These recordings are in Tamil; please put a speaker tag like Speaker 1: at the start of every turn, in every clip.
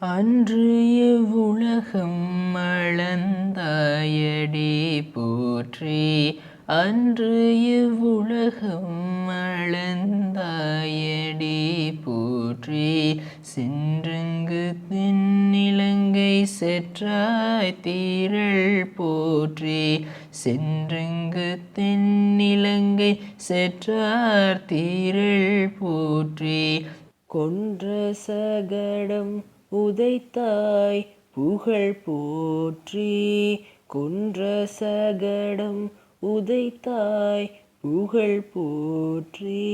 Speaker 1: அன்று இவ்வுலகம் அளந்தாயடி போற்றி. அன்று இவ்வுலகம் அளந்தாயடி போற்றி. சென்றங்கு தென்னிலங்கை செற்றாய் தீரள் போற்றி. சென்றங்கு தென்னிலங்கை செற்றார் தீரள் போற்றி. கொன்ற சகடம் உதைத்தாய் புகழ் போற்றி. கொன்ற சகடம் உதைத்தாய் புகழ் போற்றி.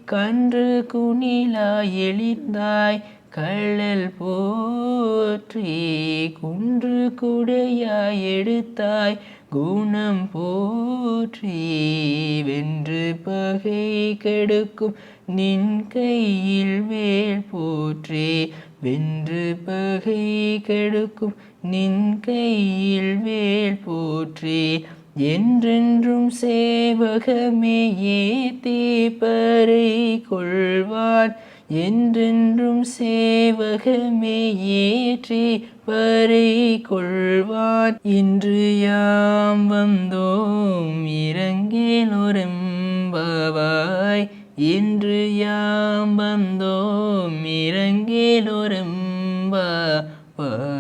Speaker 1: கன்று குணிலாய் எழுந்தாய் கள்ளல் போற்றி. குன்று குடையாய் எடுத்தாய் குணம் போற்றி. வென்று பகை கெடுக்கும் நின் கையில் வேல் போற்றி. வென்று பகை கெடுக்கும் நின் கையில் வேல் போற்றி. என்றென்றும் சேவகமே ஏத்தி பறை கொள்வான். என்றென்றும் சேவகமே ஏற்றி பறை கொள்வான். இன்று யாம் வந்தோம் இரங்கேலோரெம்பாவாய். இன்று யாம் வந்தோம் இரங்கேலோரெம்பாவாய்.